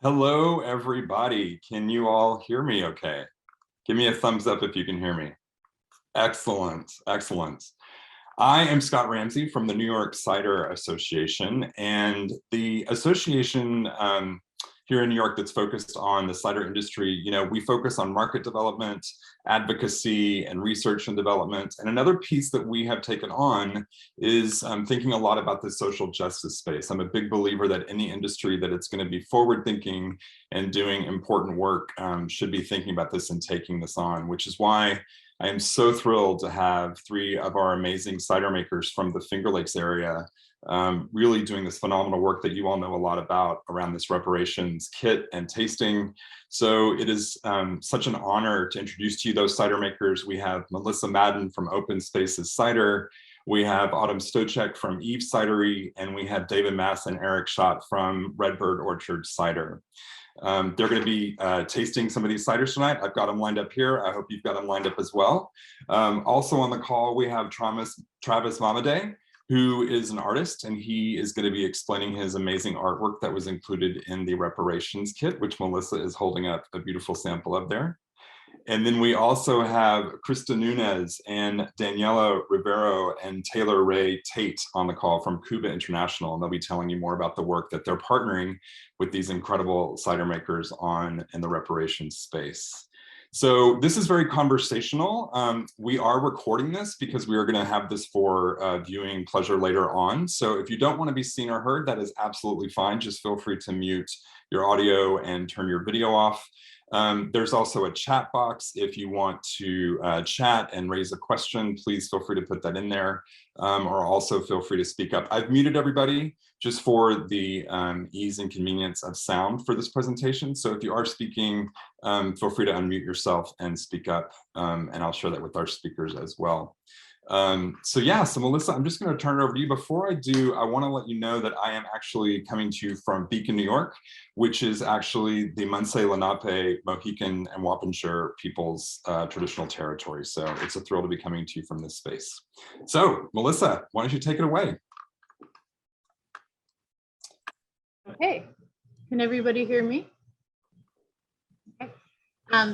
Hello, everybody. Can you all hear me okay? Give me a thumbs up if you can hear me. Excellent, excellent. I am Scott Ramsey from the New York Cider Association, and the association here in New York that's focused on the cider industry. We focus on market development, advocacy, and research and development. And another piece that we have taken on is thinking a lot about the social justice space. I'm a big believer that any industry that it's going to be forward thinking and doing important work should be thinking about this and taking this on, which is why I am so thrilled to have three of our amazing cider makers from the Finger Lakes area really doing this phenomenal work that you all know a lot about around this reparations kit and tasting. So it is such an honor to introduce to you those cider makers. We have Melissa Madden from Open Spaces Cider. We have Autumn Stochek from Eve Cidery, and we have David Mass and Eric Schott from Redbyrd Orchard Cider. They're going to be tasting some of these ciders tonight. I've got them lined up here. I hope you've got them lined up as well. Also on the call, we have Travis Mammedaty, who is an artist, and he is going to be explaining his amazing artwork that was included in the Reparations Kit, which Melissa is holding up a beautiful sample of there. And then we also have Krista Nunez and Daniela Rivero and Taylor Ray Tate on the call from Khuba International, and they'll be telling you more about the work that they're partnering with these incredible cider makers on in the reparations space. So this is very conversational. We are recording this because we are going to have this for viewing pleasure later on. So if you don't want to be seen or heard, that is absolutely fine. Just feel free to mute your audio and turn your video off. There's also a chat box. If you want to chat and raise a question, please feel free to put that in there, or also feel free to speak up. I've muted everybody just for the ease and convenience of sound for this presentation. So if you are speaking, feel free to unmute yourself and speak up, and I'll share that with our speakers as well. So Melissa, I'm just going to turn it over to you. Before I do, I want to let you know that I am actually coming to you from Beacon, New York, which is actually the Munsee, Lenape, Mohican, and Wapenshire people's traditional territory. So it's a thrill to be coming to you from this space. So Melissa, why don't you take it away? Okay, can everybody hear me? Okay.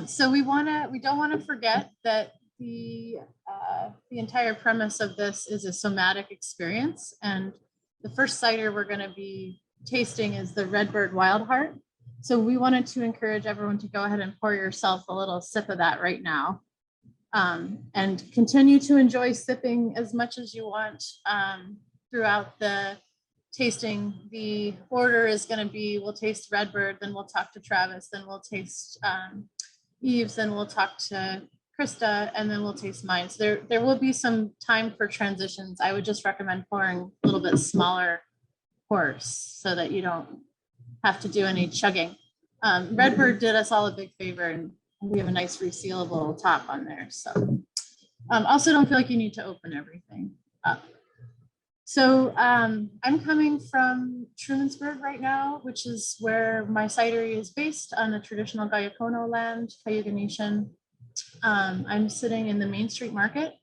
So we don't want to forget that the entire premise of this is a somatic experience, and the first cider we're going to be tasting is the Redbyrd Wild Heart. So we wanted to encourage everyone to go ahead and pour yourself a little sip of that right now, and continue to enjoy sipping as much as you want throughout the tasting. The order is going to be, we'll taste Redbyrd, then we'll talk to Travis, then we'll taste Eve's, then we'll talk to Krista, and then we'll taste mine. So there will be some time for transitions. I would just recommend pouring a little bit smaller pours so that you don't have to do any chugging. Redbyrd did us all a big favor, and we have a nice resealable top on there. So also don't feel like you need to open everything up. So I'm coming from Trumansburg right now, which is where my cidery is based on the traditional Gayacono land, Cayuga Nation. I'm sitting in the Main Street Market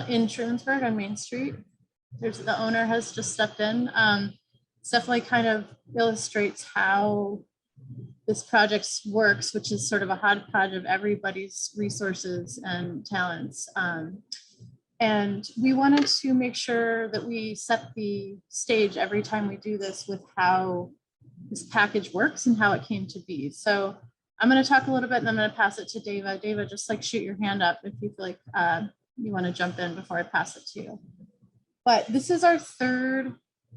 in Trumansburg on Main Street. The owner has just stepped in. It's definitely kind of illustrates how this project works, which is sort of a hodgepodge of everybody's resources and talents. And we wanted to make sure that we set the stage every time we do this with how this package works and how it came to be. So I'm going to talk a little bit, and I'm going to pass it to Dava. Dava, just like shoot your hand up if you feel like you want to jump in before I pass it to you. But this is our third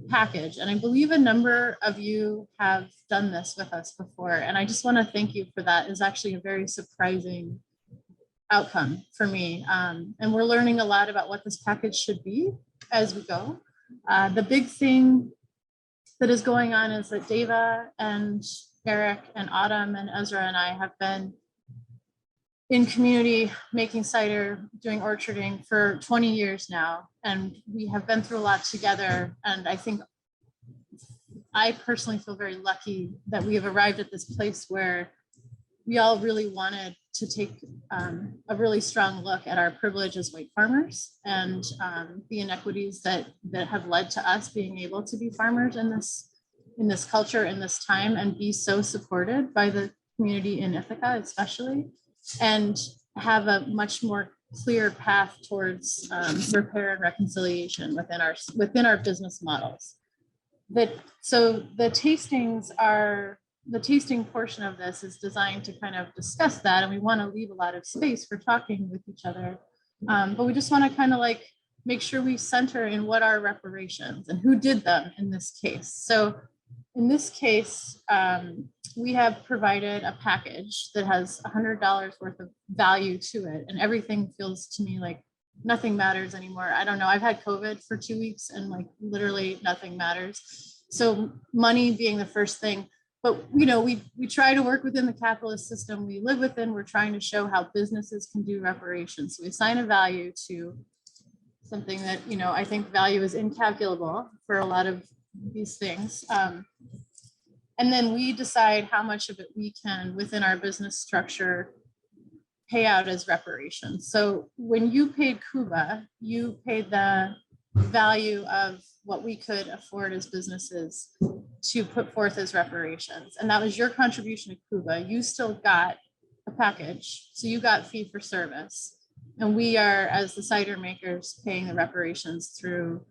package, and I believe a number of you have done this with us before, and I just want to thank you for that. It's actually a very surprising outcome for me, and we're learning a lot about what this package should be as we go. The big thing that is going on is that Dava and Eric and Autumn and Ezra and I have been in community making cider, doing orcharding for 20 years now, and we have been through a lot together. And I think I personally feel very lucky that we have arrived at this place where we all really wanted to take a really strong look at our privilege as white farmers and the inequities that have led to us being able to be farmers in this culture, in this time, and be so supported by the community in Ithaca, especially, and have a much more clear path towards repair and reconciliation within our business models. So the tasting portion of this is designed to kind of discuss that, and we want to leave a lot of space for talking with each other. But we just want to kind of like make sure we center in what are reparations and who did them in this case. So in this case, we have provided a package that has $100 worth of value to it, and everything feels to me like nothing matters anymore. I don't know. I've had COVID for 2 weeks and like literally nothing matters. So money being the first thing, but you know, we try to work within the capitalist system we live within. We're trying to show how businesses can do reparations. So we assign a value to something that, you know, I think value is incalculable for a lot of these things. And then we decide how much of it we can, within our business structure, pay out as reparations. So when you paid Khuba, you paid the value of what we could afford as businesses to put forth as reparations. And that was your contribution to Khuba. You still got a package. So you got fee for service. And we are, as the cider makers, paying the reparations through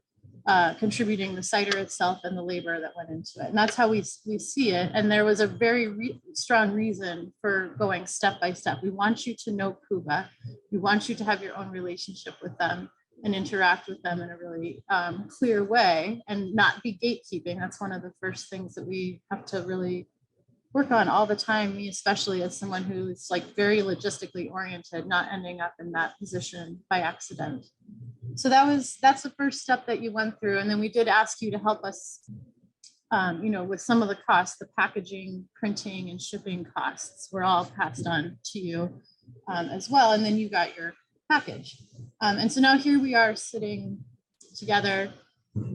contributing the cider itself and the labor that went into it. And that's how we see it. And there was a very strong reason for going step by step. We want you to know Khuba. We want you to have your own relationship with them and interact with them in a really clear way and not be gatekeeping. That's one of the first things that we have to really work on all the time, me especially, as someone who is like very logistically oriented, not ending up in that position by accident. So that's the first step that you went through. And then we did ask you to help us, you know, with some of the costs, the packaging, printing, and shipping costs were all passed on to you as well. And then you got your package. And so now here we are sitting together.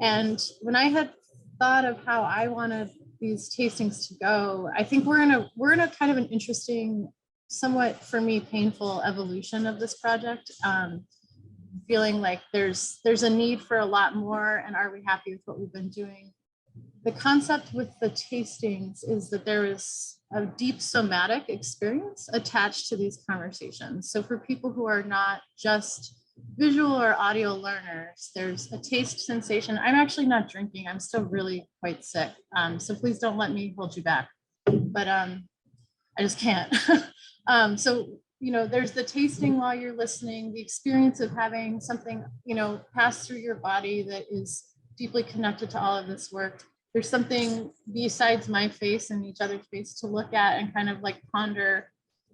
And when I had thought of how I wanted these tastings to go, I think we're in a kind of an interesting, somewhat for me painful evolution of this project. Feeling like there's a need for a lot more, and are we happy with what we've been doing? The concept with the tastings is that there is a deep somatic experience attached to these conversations. So for people who are not just visual or audio learners, there's a taste sensation. I'm actually not drinking. I'm still really quite sick. So please don't let me hold you back, but I just can't. So, you know, there's the tasting while you're listening, the experience of having something, you know, pass through your body that is deeply connected to all of this work. There's something besides my face and each other's face to look at and kind of like ponder,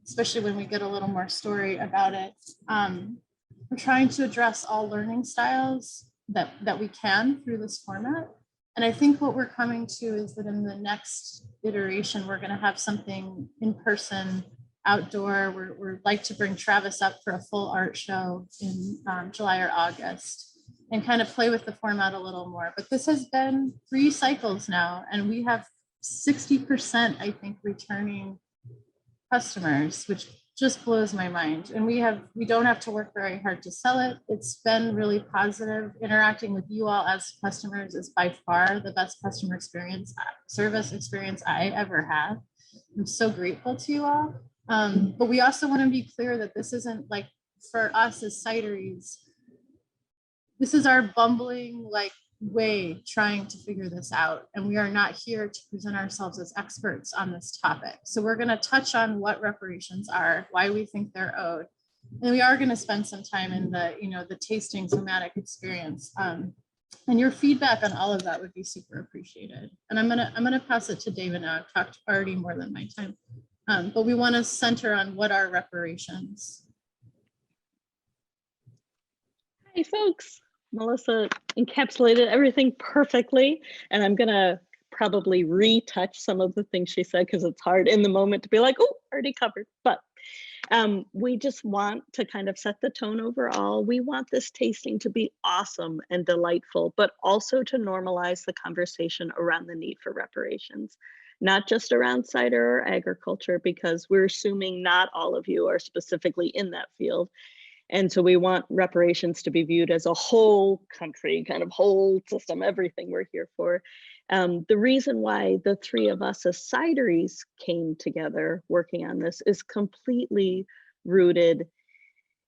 especially when we get a little more story about it. We're trying to address all learning styles that we can through this format. And I think what we're coming to is that in the next iteration, we're going to have something in person, outdoor. We're like to bring Travis up for a full art show in July or August and kind of play with the format a little more. But this has been 3 cycles now, and we have 60%, I think, returning customers, which just blows my mind. And we don't have to work very hard to sell it. It's been really positive. Interacting with you all as customers is by far the best customer experience, service experience I ever had. I'm so grateful to you all. But we also want to be clear that this isn't like, for us as cideries, this is our bumbling like way trying to figure this out. And we are not here to present ourselves as experts on this topic. So we're going to touch on what reparations are, why we think they're owed. And we are going to spend some time in the, you know, the tasting somatic experience. And your feedback on all of that would be super appreciated. And I'm gonna pass it to David now. I've talked already more than my time. But we want to center on what are reparations. Hi, folks. Melissa encapsulated everything perfectly, and I'm gonna probably retouch some of the things she said because it's hard in the moment to be like, oh, already covered. But we just want to kind of set the tone overall. We want this tasting to be awesome and delightful, but also to normalize the conversation around the need for reparations, not just around cider or agriculture, because we're assuming not all of you are specifically in that field. And so we want reparations to be viewed as a whole country, kind of whole system, everything we're here for. The reason why the three of us as cideries came together working on this is completely rooted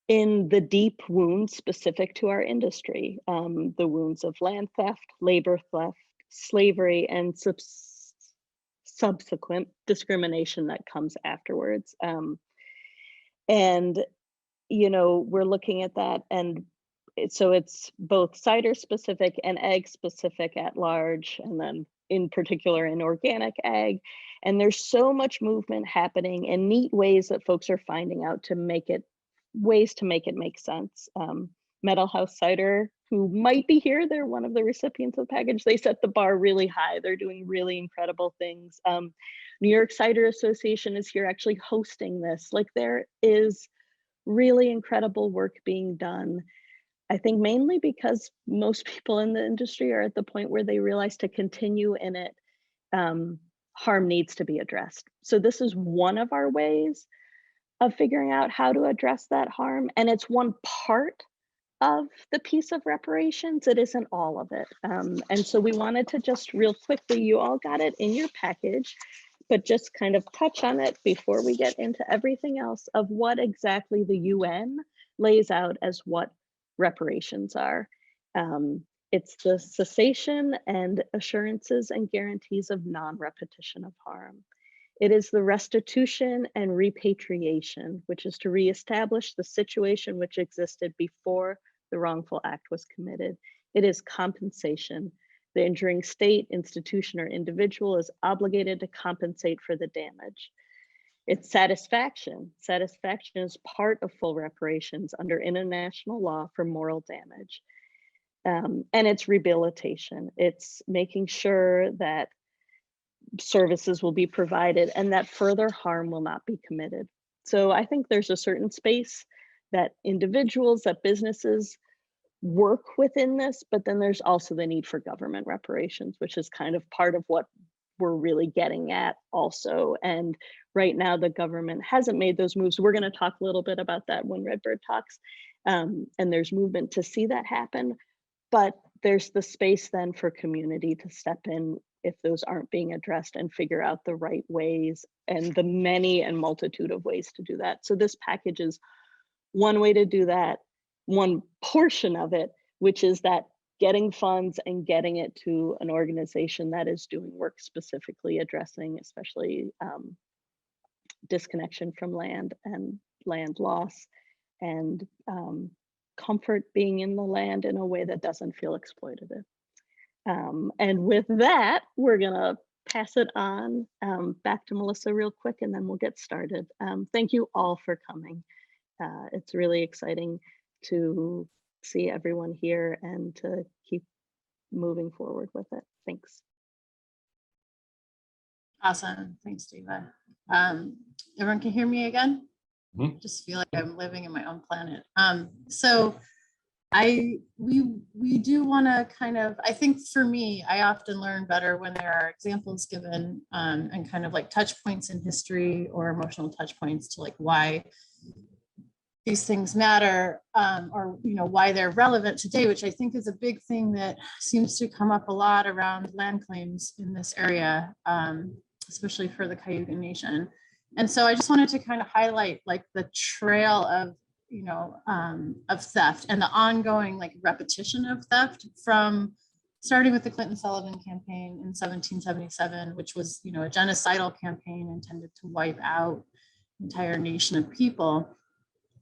in the deep wounds specific to our industry, the wounds of land theft, labor theft, slavery, and subsequent discrimination that comes afterwards. And, you know, we're looking at that, and so it's both cider specific and ag specific at large, and then in particular in organic ag. And there's so much movement happening and neat ways that folks are finding out to make it, ways to make it make sense. Metal House Cider, who might be here, they're one of the recipients of the package. They set the bar really high. They're doing really incredible things. New York Cider Association is here actually hosting this. Like, there is really incredible work being done. I think mainly because most people in the industry are at the point where they realize to continue in it, harm needs to be addressed. So this is one of our ways of figuring out how to address that harm. And it's one part of the piece of reparations. It isn't all of it. And so we wanted to just real quickly, you all got it in your package, but just kind of touch on it before we get into everything else of what exactly the UN lays out as what reparations are. It's the cessation and assurances and guarantees of non-repetition of harm. It is the restitution and repatriation, which is to reestablish the situation which existed before the wrongful act was committed. It is compensation. The injuring state, institution, or individual is obligated to compensate for the damage. It's satisfaction. Satisfaction is part of full reparations under international law for moral damage. And it's rehabilitation. It's making sure that services will be provided and that further harm will not be committed. So I think there's a certain space that individuals, that businesses work within this, but then there's also the need for government reparations, which is kind of part of what we're really getting at also. And right now the government hasn't made those moves. We're going to talk a little bit about that when Redbyrd talks. And there's movement to see that happen, but there's the space then for community to step in if those aren't being addressed and figure out the right ways and the many and multitude of ways to do that. So this package is one way to do that, one portion of it, which is that getting funds and getting it to an organization that is doing work specifically addressing especially disconnection from land and land loss and comfort being in the land in a way that doesn't feel exploitative. And with that, we're gonna pass it on back to Melissa real quick, and then we'll get started. Thank you all for coming. It's really exciting to see everyone here and to keep moving forward with it. Thanks. Awesome. Thanks, Diva. Everyone can hear me again? Mhm. Just feel like I'm living in my own planet. So we do want to kind of, I think for me, I often learn better when there are examples given and kind of like touch points in history or emotional touch points to like why these things matter or, you know, why they're relevant today, which I think is a big thing that seems to come up a lot around land claims in this area, especially for the Cayuga Nation. And so I just wanted to kind of highlight like the trail of, you know, of theft and the ongoing like repetition of theft from starting with the Clinton Sullivan campaign in 1777, which was, you know, a genocidal campaign intended to wipe out an entire nation of people,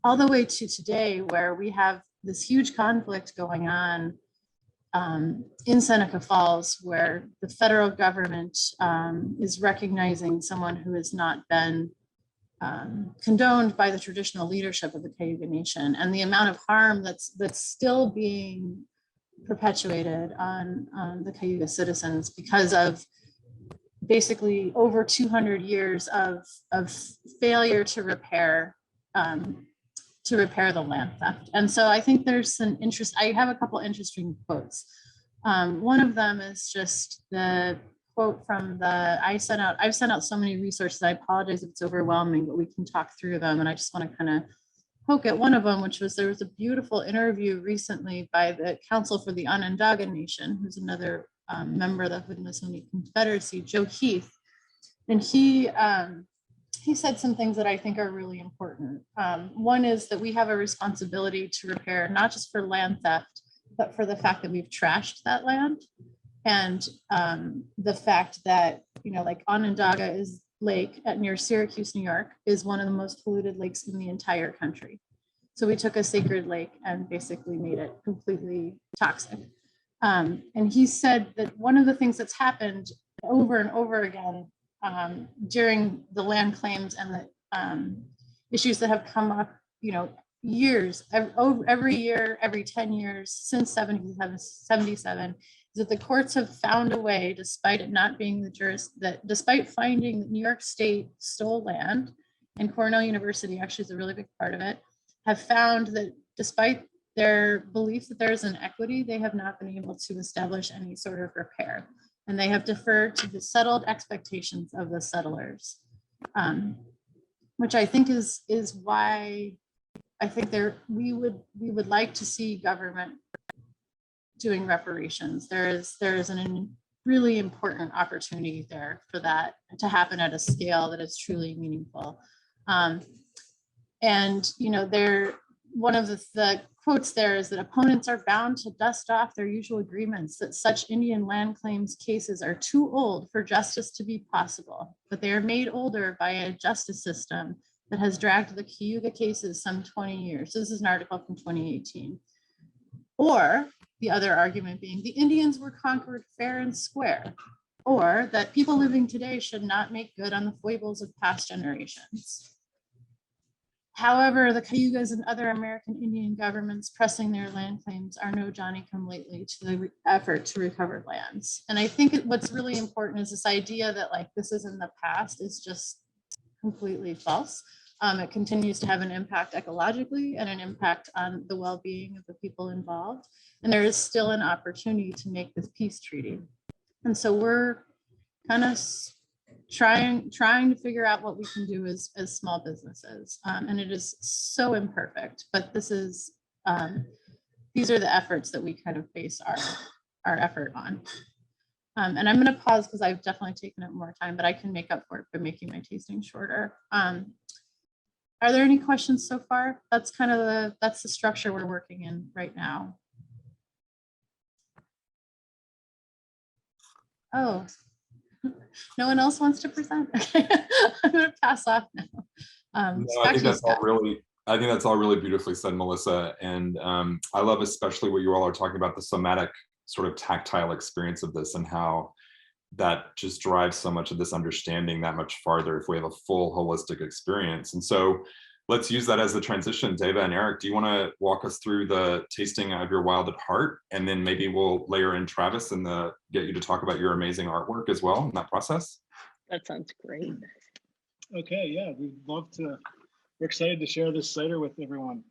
all the way to today where we have this huge conflict going on in Seneca Falls, where the federal government is recognizing someone who has not been condoned by the traditional leadership of the Cayuga Nation, and the amount of harm that's still being perpetuated on the Cayuga citizens because of basically over 200 years of failure to repair the land theft. And so I think there's an interest. I have a couple interesting quotes. One of them is just the quote from I've sent out so many resources. I apologize if it's overwhelming, but we can talk through them. And I just want to kind of poke at one of them, which was there was a beautiful interview recently by the Council for the Onondaga Nation, who's another member of the Haudenosaunee Confederacy, Joe Heath. And he said some things that I think are really important. One is that we have a responsibility to repair, not just for land theft, but for the fact that we've trashed that land. And the fact that, you know, like Onondaga is lake near Syracuse, New York, is one of the most polluted lakes in the entire country. So we took a sacred lake and basically made it completely toxic. And he said that one of the things that's happened over and over again during the land claims and the issues that have come up, you know, years, every year, every 10 years since 77, is that the courts have found a way, despite it not being despite finding that New York State stole land, and Cornell University actually is a really big part of it, have found that despite their belief that there is an equity, they have not been able to establish any sort of repair. And they have deferred to the settled expectations of the settlers, which I think is why I think we would like to see government doing reparations. There is a really important opportunity there for that to happen at a scale that is truly meaningful. And you know, one of the quotes there is that opponents are bound to dust off their usual agreements that such Indian land claims cases are too old for justice to be possible, but they are made older by a justice system that has dragged the Cayuga cases some 20 years. This is an article from 2018. Or the other argument being the Indians were conquered fair and square, or that people living today should not make good on the foibles of past generations. However, the Cayugas and other American Indian governments pressing their land claims are no Johnny-come-lately to the effort to recover lands. And I think what's really important is this idea that like this is in the past is just completely false. It continues to have an impact ecologically and an impact on the well-being of the people involved. And there is still an opportunity to make this peace treaty. And so we're kind of trying to figure out what we can do as small businesses. And it is so imperfect, but this is, these are the efforts that we kind of base our effort on. And I'm going to pause because I've definitely taken up more time, but I can make up for it by making my tasting shorter. Are there any questions so far? That's kind of that's the structure we're working in right now. Oh, no one else wants to present? Okay. I'm going to pass off now. No, I think that's all really beautifully said, Melissa. And I love especially what you all are talking about, the somatic sort of tactile experience of this and how that just drives so much of this understanding that much farther if we have a full holistic experience. And so let's use that as the transition. Deva and Eric, do you want to walk us through the tasting of your wild at heart? And then maybe we'll layer in Travis and get you to talk about your amazing artwork as well in that process. That sounds great. Okay, yeah, we're excited to share this cider with everyone.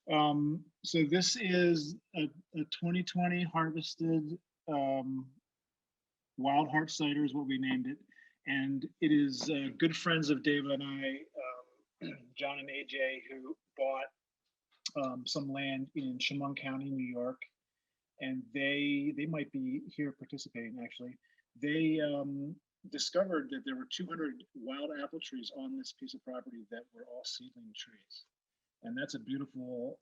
So this is a 2020 harvested Wild Heart Cider is what we named it. And it is good friends of Deva and I, John and AJ, who bought some land in Chemung County, New York. And they might be here participating actually. They discovered that there were 200 wild apple trees on this piece of property that were all seedling trees. And that's a beautiful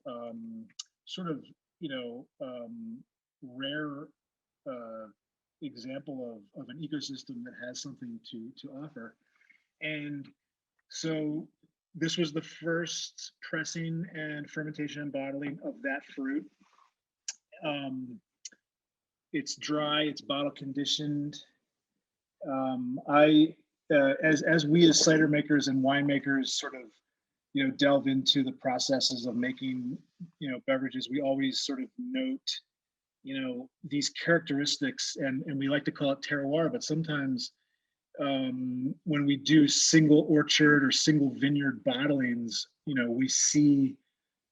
sort of, rare example of an ecosystem that has something to offer. And so this was the first pressing and fermentation and bottling of that fruit. It's dry, it's bottle conditioned. As we as cider makers and winemakers sort of delve into the processes of making beverages, we always sort of note these characteristics, and we like to call it terroir, but sometimes when we do single orchard or single vineyard bottlings, we see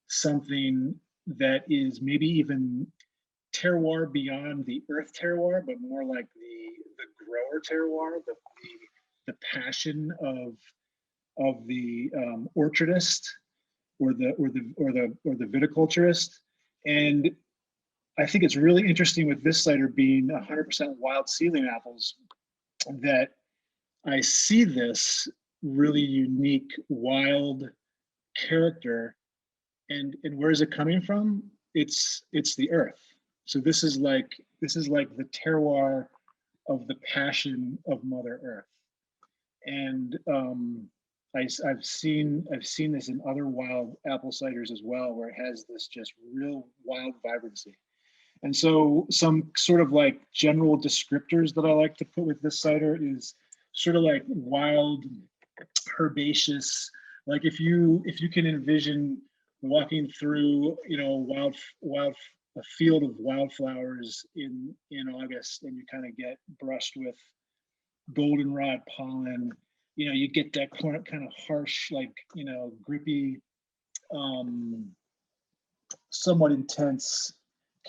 something that is maybe even terroir beyond the earth terroir, but more like the grower terroir, the passion of the orchardist the viticulturist. And I think it's really interesting with this cider being 100% wild seedling apples that I see this really unique wild character. And where is it coming from? It's the earth. So this is like the terroir of the passion of Mother Earth. And I've seen this in other wild apple ciders as well, where it has this just real wild vibrancy. And so some sort of like general descriptors that I like to put with this cider is sort of like wild, herbaceous. Like if you can envision walking through, you know, a field of wildflowers in August, and you kind of get brushed with goldenrod pollen, you know, you get that kind of harsh, like, you know, grippy, somewhat intense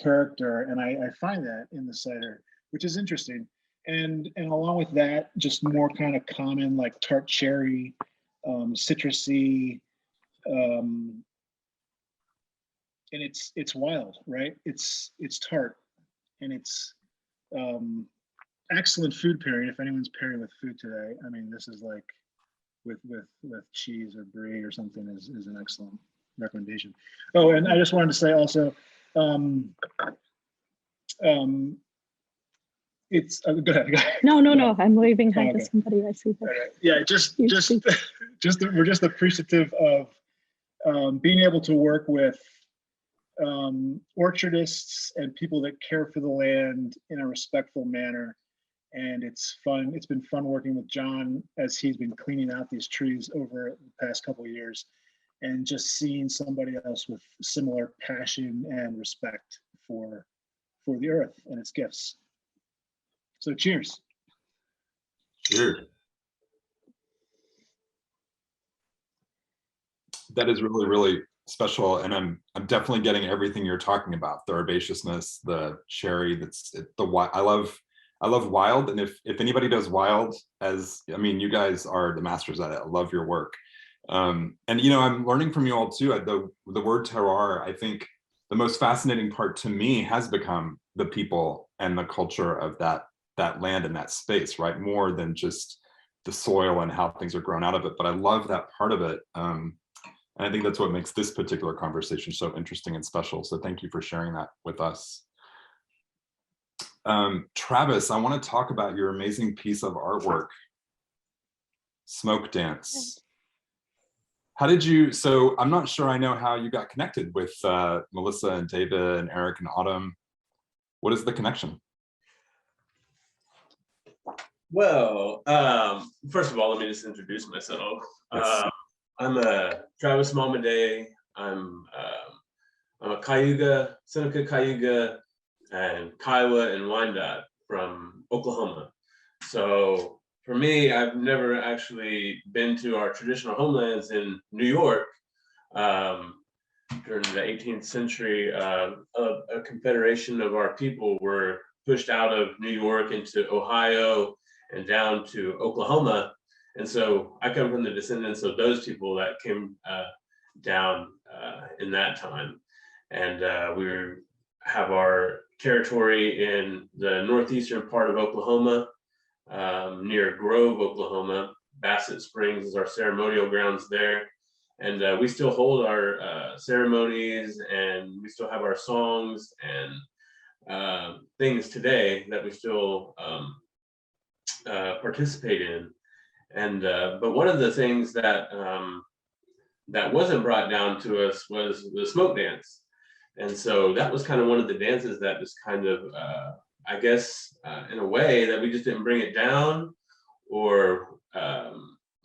character. And I find that in the cider, which is interesting. And along with that, just more kind of common, like tart cherry, citrusy, and it's wild, right? It's tart, and it's excellent food pairing. If anyone's pairing with food today, I mean, this is like with cheese or brie or something is an excellent recommendation. Oh, and I just wanted to say also, it's go ahead. No. I'm waving hi Okay. to somebody. I see that. All right. Yeah, just we're just appreciative of being able to work with orchardists and people that care for the land in a respectful manner. And it's fun. It's been fun working with John as he's been cleaning out these trees over the past couple of years, and just seeing somebody else with similar passion and respect for the earth and its gifts. So cheers. Cheers. That is really, really special, and I'm definitely getting everything you're talking about: the herbaceousness, the cherry. I love wild, and if anybody does wild, I mean, you guys are the masters at it. I love your work, and you know, I'm learning from you all too. The word terroir, I think the most fascinating part to me has become the people and the culture of that land and that space, right? More than just the soil and how things are grown out of it. But I love that part of it. And I think that's what makes this particular conversation so interesting and special. So thank you for sharing that with us. Travis, I want to talk about your amazing piece of artwork, Smoke Dance. How did you, so I'm not sure I know how you got connected with Melissa and David and Eric and Autumn. What is the connection? Well, first of all, let me just introduce myself. Yes. I'm Travis Mammedaty. I'm a Cayuga, Seneca Cayuga, and Kiowa and Wyandotte from Oklahoma. So for me, I've never actually been to our traditional homelands in New York. During the 18th century, a confederation of our people were pushed out of New York into Ohio and down to Oklahoma. And so I come from the descendants of those people that came down in that time. And we have our territory in the northeastern part of Oklahoma, near Grove, Oklahoma. Bassett Springs is our ceremonial grounds there. And we still hold our ceremonies, and we still have our songs and things today that we still participate in. And but one of the things that that wasn't brought down to us was the smoke dance. And so that was kind of one of the dances that just kind of, I guess, in a way that we just didn't bring it down, or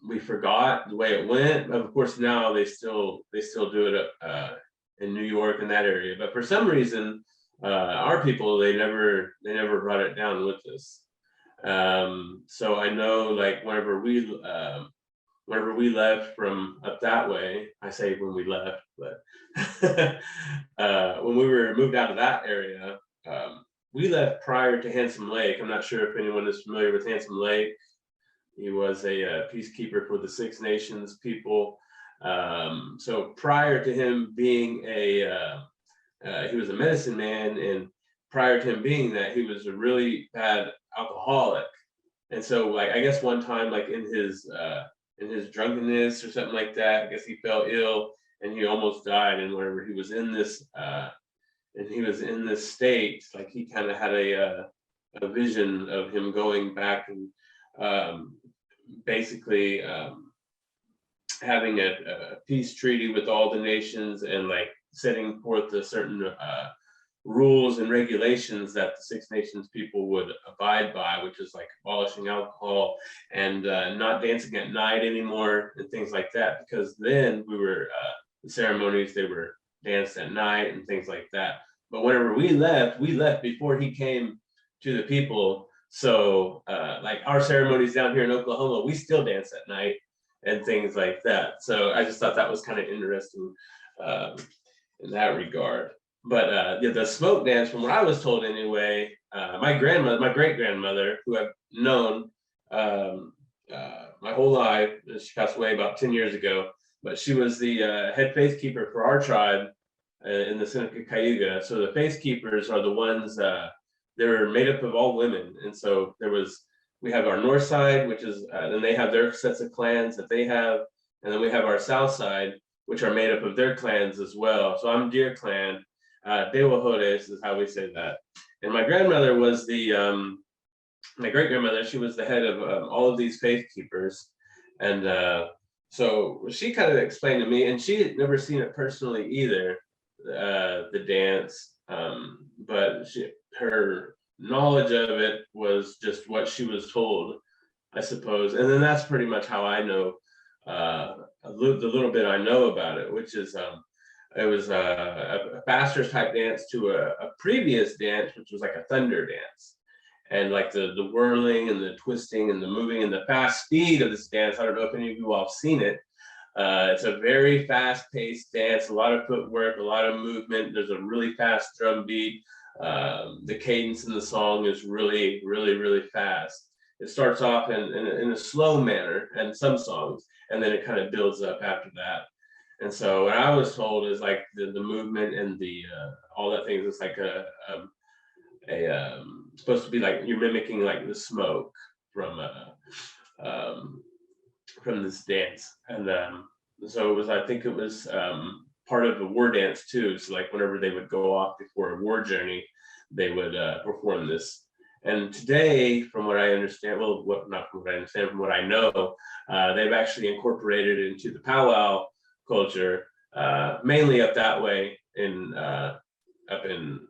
we forgot the way it went. Of course, now they still do it in New York and that area. But for some reason, our people, they never brought it down with us. So I know, like, whenever we left from up that way, I say when we left, but when we were moved out of that area, we left prior to Handsome Lake. I'm not sure if anyone is familiar with Handsome Lake. He was a peacekeeper for the Six Nations people So prior to him being he was a medicine man, and prior to him being that, he was a really bad alcoholic. And so, like, I guess one time, like in his drunkenness or something like that, I guess he fell ill and he almost died. And whenever he was in this state, like he kind of had a vision of him going back and basically having a peace treaty with all the nations, and like setting forth a certain rules and regulations that the Six Nations people would abide by, which is like abolishing alcohol and not dancing at night anymore and things like that. Because then the ceremonies, they were danced at night and things like that. But whenever we left before he came to the people. So like our ceremonies down here in Oklahoma, we still dance at night and things like that. So I just thought that was kind of interesting in that regard. But the smoke dance, from what I was told anyway, my great grandmother, who I've known my whole life, she passed away about 10 years ago, but she was the head faith keeper for our tribe in the Seneca Cayuga. So the faith keepers are the ones, they're made up of all women. And so we have our north side, which is, then they have their sets of clans that they have. And then we have our south side, which are made up of their clans as well. So I'm Deer Clan. Dewahodes is how we say that. And my grandmother was my great grandmother, she was the head of all of these faith keepers. And so she kind of explained to me, and she had never seen it personally either, the dance, but her knowledge of it was just what she was told, I suppose. And then that's pretty much how I know the little bit I know about it, which is it was a faster type dance to a previous dance, which was like a thunder dance. And like the whirling and the twisting and the moving and the fast speed of this dance. I don't know if any of you all have seen it. It's a very fast-paced dance, a lot of footwork, a lot of movement. There's a really fast drum beat. The cadence in the song is really, really, really fast. It starts off in a slow manner in some songs, and then it kind of builds up after that. And so what I was told is like the movement and the all that things. It's like supposed to be like you're mimicking like the smoke from this dance. And so it was, I think it was part of the war dance too. So like whenever they would go off before a war journey, they would perform this. And today, from what I understand, well, not from what I understand, from what I know, they've actually incorporated it into the powwow culture, mainly up that way up in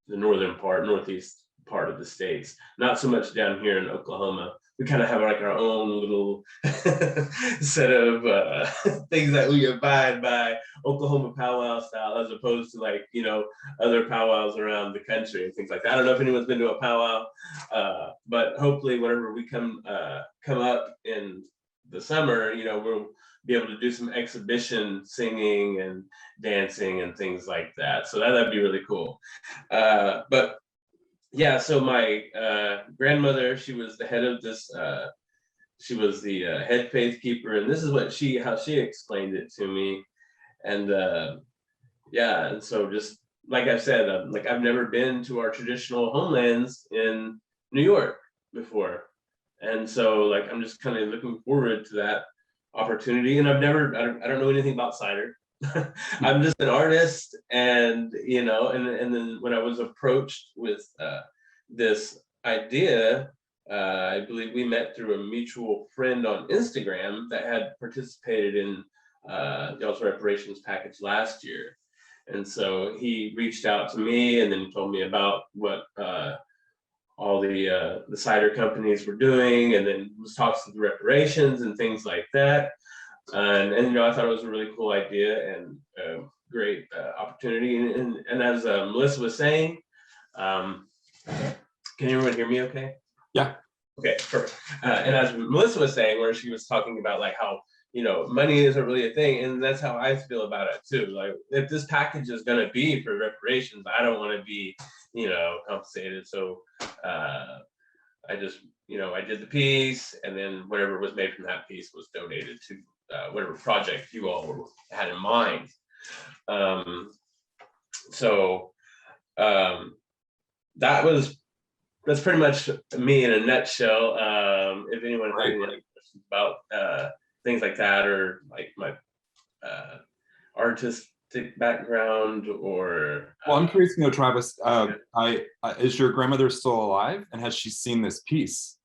the northeast part of the states. Not so much down here in Oklahoma. We kind of have like our own little set of things that we abide by, Oklahoma powwow style, as opposed to like, other powwows around the country and things like that. I don't know if anyone's been to a powwow, but hopefully whenever we come up in the summer, we'll be able to do some exhibition singing and dancing and things like that. So that'd be really cool. But yeah, so my grandmother, she was the head of this, she was the head faith keeper, and this is how she explained it to me. And yeah, and so just like I said, like I've never been to our traditional homelands in New York before. And so like I'm just kind of looking forward to that opportunity. And I don't know anything about cider. I'm just an artist, and and then when I was approached with this idea, I believe we met through a mutual friend on Instagram that had participated in y'all's reparations package last year. And so he reached out to me and then told me about what all the cider companies were doing, and then was talks to the reparations and things like that. And I thought it was a really cool idea and a great opportunity. And as Melissa was saying, can everyone hear me okay? Yeah. Okay, perfect. And as Melissa was saying, where she was talking about like how, money isn't really a thing. And that's how I feel about it too. Like if this package is going to be for reparations, I don't want to be, compensated. So I just, I did the piece, and then whatever was made from that piece was donated to whatever project you all had in mind. So that's pretty much me in a nutshell. If anyone has any questions about things like that, or like my artistic background, or Well, I'm curious to know, Travis, is your grandmother still alive, and has she seen this piece?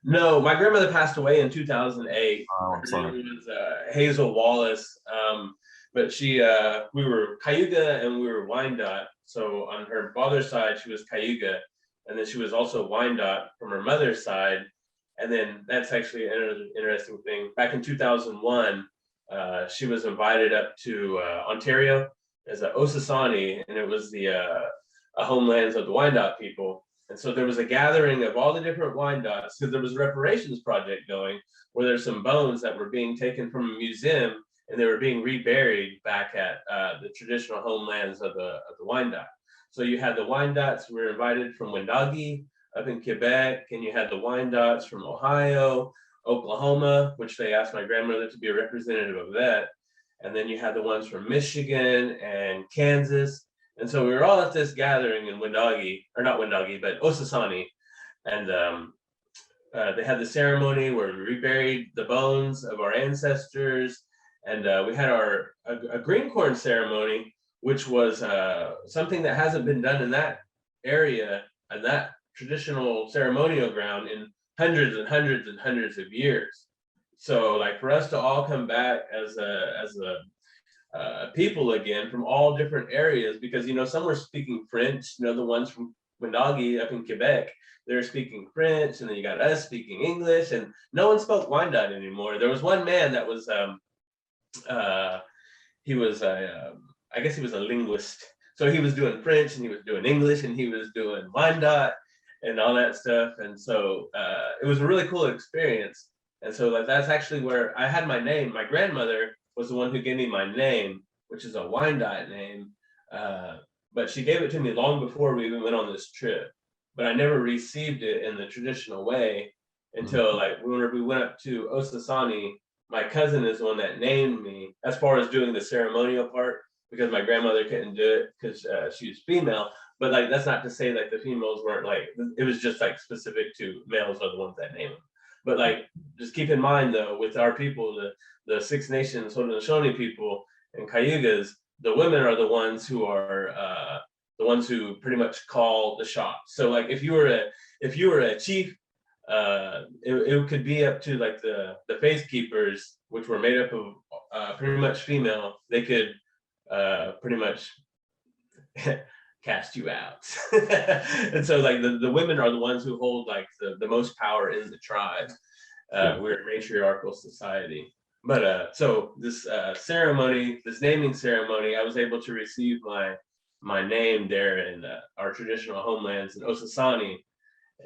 No, my grandmother passed away in 2008. Oh, I'm Her sorry. name was Hazel Wallace. But we were Cayuga and we were Wyandotte. So on her father's side, she was Cayuga, and then she was also Wyandotte from her mother's side. And then that's actually an interesting thing. Back in 2001, she was invited up to Ontario as an Osasani, and it was the homelands of the Wyandotte people. And so there was a gathering of all the different Wyandottes, because there was a reparations project going, where there's some bones that were being taken from a museum, and they were being reburied back at the traditional homelands of the Wyandot. So you had the Wyandottes who were invited from Wendake up in Quebec, and you had the Wyandottes from Ohio, Oklahoma, which they asked my grandmother to be a representative of that. And then you had the ones from Michigan and Kansas. And so we were all at this gathering in Wendake, or not Wendake, but Osasani. And they had the ceremony where we reburied the bones of our ancestors. And we had a green corn ceremony, which was something that hasn't been done in that area, and that traditional ceremonial ground, in hundreds and hundreds and hundreds of years. So like for us to all come back as a people again from all different areas, because some were speaking French, the ones from Wendake up in Quebec, they're speaking French, and then you got us speaking English, and no one spoke Wyandotte anymore. There was one man that was he was I guess he was a linguist. So he was doing French, and he was doing English, and he was doing Wyandotte and all that stuff. And so it was a really cool experience. And so that's actually where I had my name. My grandmother was the one who gave me my name, which is a Wyandotte name. But she gave it to me long before we even went on this trip. But I never received it in the traditional way until like when we went up to Osasani. My cousin is the one that named me as far as doing the ceremonial part, because my grandmother couldn't do it because she was female. But like that's not to say like the females weren't, like it was just like specific to males are the ones that name them. But like just keep in mind though, with our people, the Six Nations, Haudenosaunee people and Cayugas, the women are the ones who are the ones who pretty much call the shots. So like if you were a chief, it could be up to like the faith keepers, which were made up of pretty much female. They could pretty much cast you out. And so like the women are the ones who hold like the most power in the tribe. We're a matriarchal society. But so this ceremony, this naming ceremony, I was able to receive my name there in our traditional homelands in Osasani.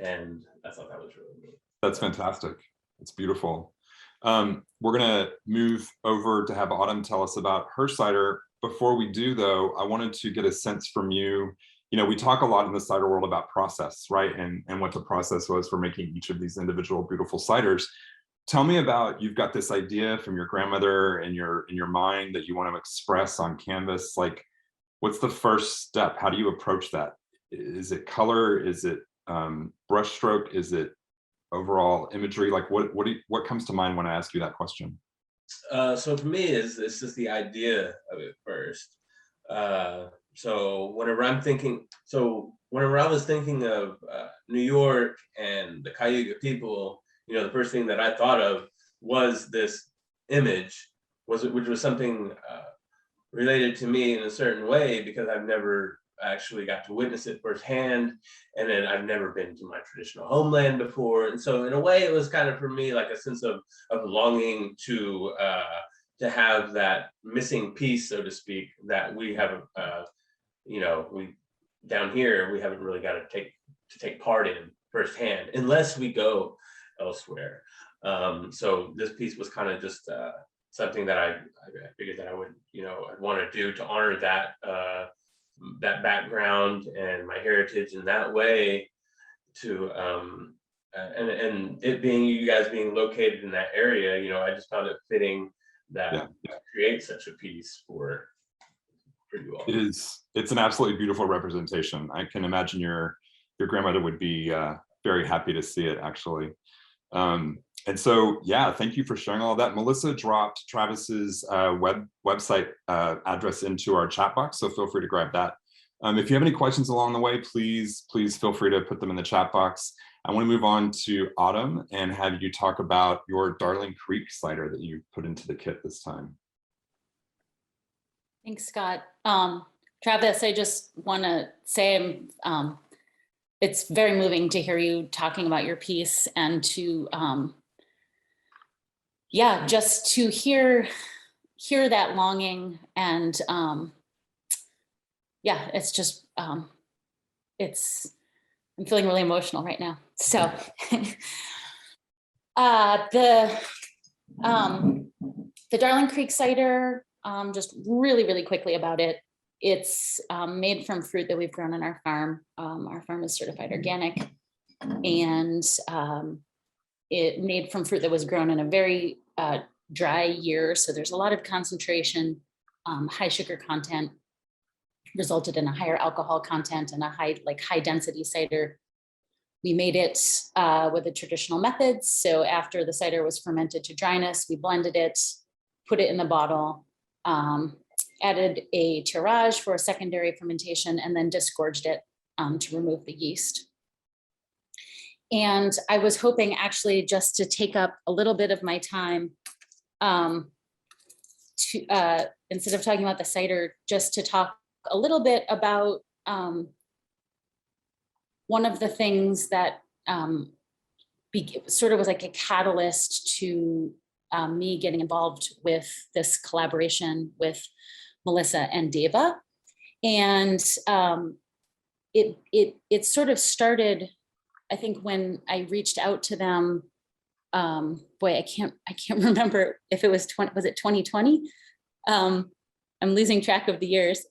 And I thought that was really neat. That's fantastic. It's beautiful. We're going to move over to have Autumn tell us about her cider. Before we do, though, I wanted to get a sense from you. We talk a lot in the cider world about process, right? And what the process was for making each of these individual beautiful ciders. Tell me about, you've got this idea from your grandmother in your mind that you want to express on canvas. Like, what's the first step? How do you approach that? Is it color? Is it brushstroke? Is it overall imagery? Like what comes to mind when I ask you that question? So for me, it's just the idea of it first. So whenever I was thinking of New York and the Cayuga people, the first thing that I thought of was this image, which was something related to me in a certain way, because I've never actually got to witness it firsthand, and then I've never been to my traditional homeland before. And so in a way it was kind of for me like a sense of longing to have that missing piece, so to speak, that we haven't we down here we haven't really got to take part in firsthand unless we go elsewhere. So this piece was kind of just something that I figured that I would I'd want to do to honor that that background and my heritage in that way, to and it being you guys being located in that area, you know, I just found it fitting that Yeah. to create such a piece for you all. It's an absolutely beautiful representation. I can imagine your grandmother would be very happy to see it, actually. And so, yeah, thank you for sharing all of that. Melissa dropped Travis's website address into our chat box, so feel free to grab that. If you have any questions along the way, please feel free to put them in the chat box. I want to move on to Autumn and have you talk about your Darling Creek cider that you put into the kit this time. Thanks, Scott. Travis, I just want to say it's very moving to hear you talking about your piece and to, yeah, just to hear that longing and yeah, it's just, I'm feeling really emotional right now. So the Darling Creek cider, just really quickly about it. It's made from fruit that we've grown on our farm. Our farm is certified organic, and it made from fruit that was grown in a very dry year. So there's a lot of concentration, high sugar content, resulted in a higher alcohol content and a high density cider. We made it with the traditional methods. So after the cider was fermented to dryness, we blended it, put it in the bottle, added a tirage for a secondary fermentation, and then disgorged it to remove the yeast. And I was hoping actually just to take up a little bit of my time to, instead of talking about the cider, just to talk a little bit about one of the things that sort of was like a catalyst to me getting involved with this collaboration with Melissa and Deva. And it sort of started, I think, when I reached out to them. Boy, I can't remember if it was 2020? I'm losing track of the years,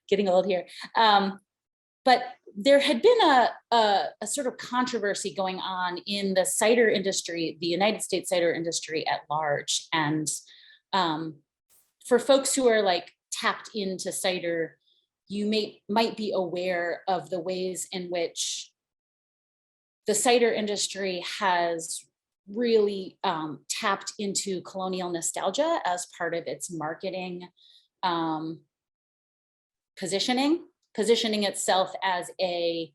getting old here. But there had been a sort of controversy going on in the cider industry, the United States cider industry at large. And for folks who are like tapped into cider, you might be aware of the ways in which the cider industry has really tapped into colonial nostalgia as part of its marketing positioning itself as a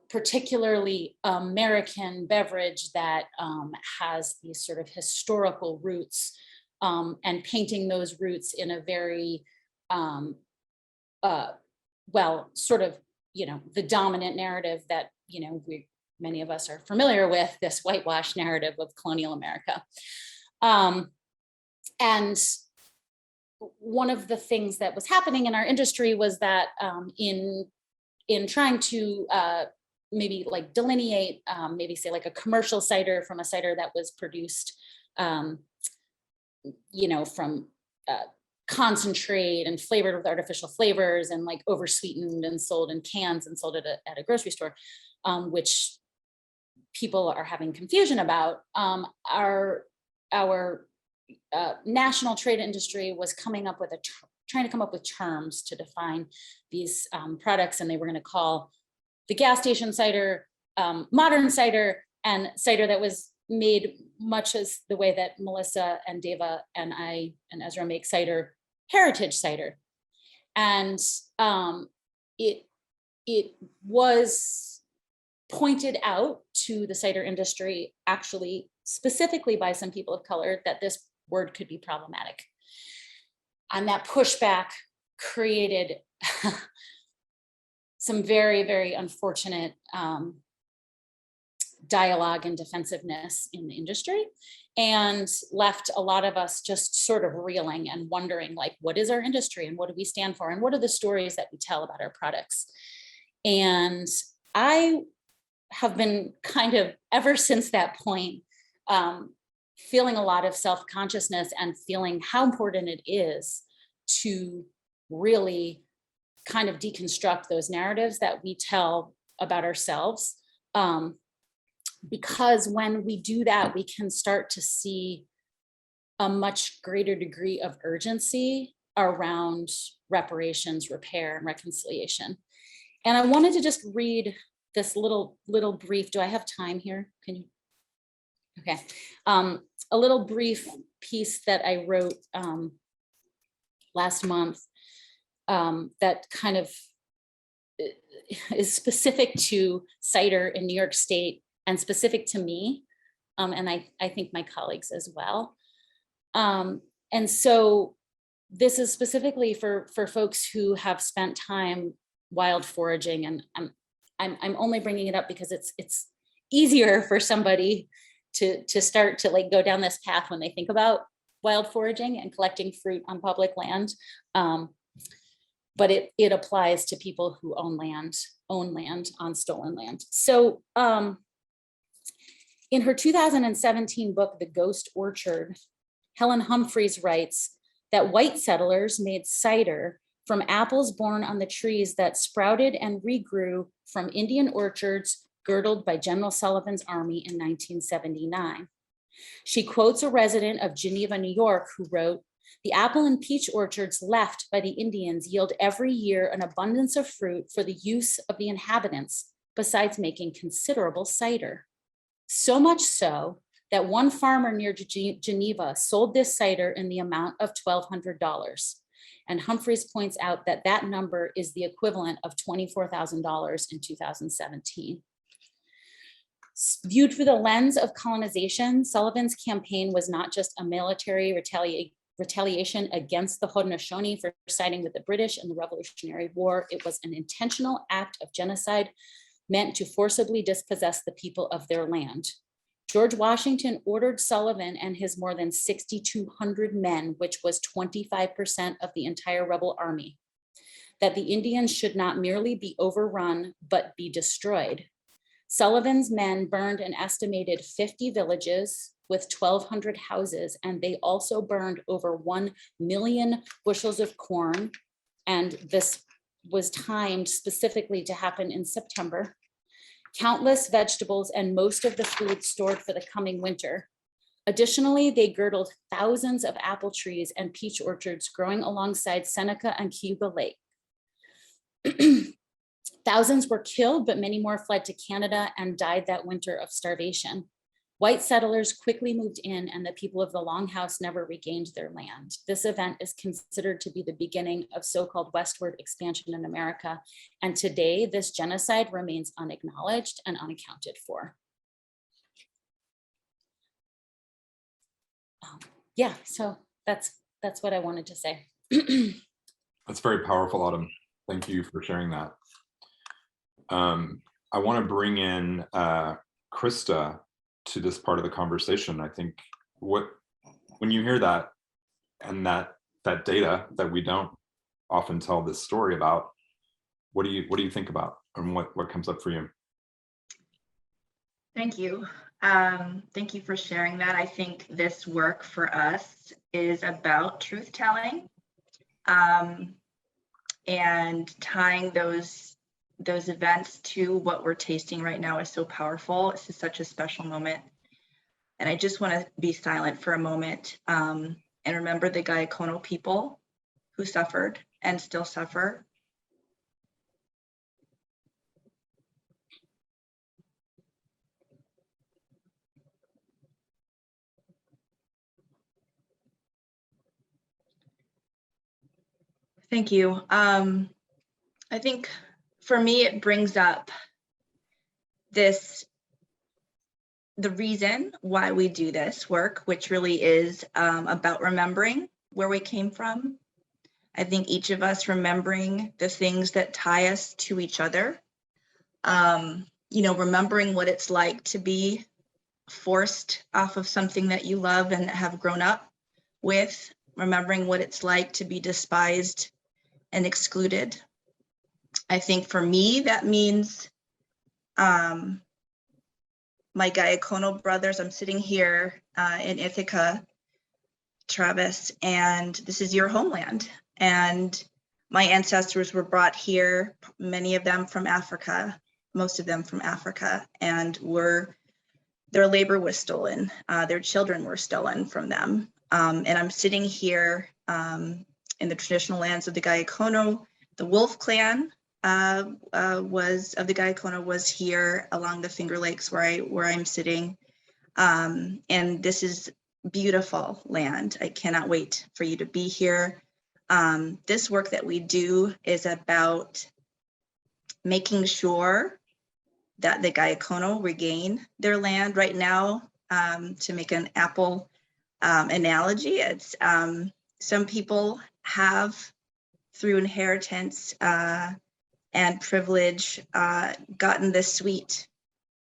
particularly American beverage that has these sort of historical roots, and painting those roots in a very, well, sort of, you know, the dominant narrative that, you know, many of us are familiar with, this whitewash narrative of colonial America. And one of the things that was happening in our industry was that in trying to maybe like delineate, maybe say like a commercial cider from a cider that was produced, you know, from concentrate and flavored with artificial flavors and like over sweetened and sold in cans and sold at a grocery store, which people are having confusion about. Our national trade industry was coming up with trying to come up with terms to define these products, and they were going to call the gas station cider modern cider, and cider that was made much as the way that Melissa and Deva and I and Ezra make cider, heritage cider. And it was pointed out to the cider industry, actually specifically by some people of color, that this word could be problematic. And that pushback created some very, very unfortunate dialogue and defensiveness in the industry, and left a lot of us just sort of reeling and wondering, like, what is our industry and what do we stand for? And what are the stories that we tell about our products? And I have been kind of, ever since that point, feeling a lot of self-consciousness and feeling how important it is to really kind of deconstruct those narratives that we tell about ourselves. Because when we do that, we can start to see a much greater degree of urgency around reparations, repair, and reconciliation. And I wanted to just read this little brief. Do I have time here? Can you? Okay. A little brief piece that I wrote last month that kind of is specific to cider in New York State and specific to me, and I think my colleagues as well. And so this is specifically for folks who have spent time wild foraging, and I'm only bringing it up because it's easier for somebody to start to like go down this path when they think about wild foraging and collecting fruit on public land. But it applies to people who own land on stolen land. So in her 2017 book, The Ghost Orchard, Helen Humphreys writes that white settlers made cider from apples born on the trees that sprouted and regrew from Indian orchards girdled by General Sullivan's army in 1979. She quotes a resident of Geneva, New York, who wrote, "The apple and peach orchards left by the Indians yield every year an abundance of fruit for the use of the inhabitants, besides making considerable cider. So much so that one farmer near Geneva sold this cider in the amount of $1,200. And Humphreys points out that that number is the equivalent of $24,000 in 2017. Viewed through the lens of colonization, Sullivan's campaign was not just a military retaliation against the Haudenosaunee for siding with the British in the Revolutionary War. It was an intentional act of genocide meant to forcibly dispossess the people of their land. George Washington ordered Sullivan and his more than 6,200 men, which was 25% of the entire rebel army, that the Indians should not merely be overrun, but be destroyed. Sullivan's men burned an estimated 50 villages with 1,200 houses, and they also burned over 1 million bushels of corn. And this was timed specifically to happen in September. Countless vegetables and most of the food stored for the coming winter. Additionally, they girdled thousands of apple trees and peach orchards growing alongside Seneca and Khuba Lake. Thousands were killed, but many more fled to Canada and died that winter of starvation. White settlers quickly moved in, and the people of the Longhouse never regained their land. This event is considered to be the beginning of so-called westward expansion in America. And today, this genocide remains unacknowledged and unaccounted for. Yeah, so that's what I wanted to say. That's very powerful, Autumn. Thank you for sharing that. I want to bring in Krista to this part of the conversation. I think when you hear that and that data that we don't often tell this story about, what do you think about, and what comes up for you? Thank you. Thank you for sharing that. I think this work for us is about truth telling, and tying those events to what we're tasting right now is so powerful. This is such a special moment. And I just want to be silent for a moment and remember the Gayakono people who suffered and still suffer. Thank you. I think for me, it brings up the reason why we do this work, which really is about remembering where we came from. I think each of us remembering the things that tie us to each other, remembering what it's like to be forced off of something that you love and have grown up with, remembering what it's like to be despised and excluded. I think for me, that means my Gayakono brothers. I'm sitting here in Ithaca, Travis, and this is your homeland. And my ancestors were brought here, many of them from Africa, most of them from Africa, and their labor was stolen. Their children were stolen from them. And I'm sitting here in the traditional lands of the Gayakono. The Wolf Clan of the Gayakono was here along the Finger Lakes where I'm sitting. And this is beautiful land. I cannot wait for you to be here. This work that we do is about making sure that the Gayakono regain their land. Right now, to make an apple analogy, it's some people have, through inheritance and privilege, gotten the sweet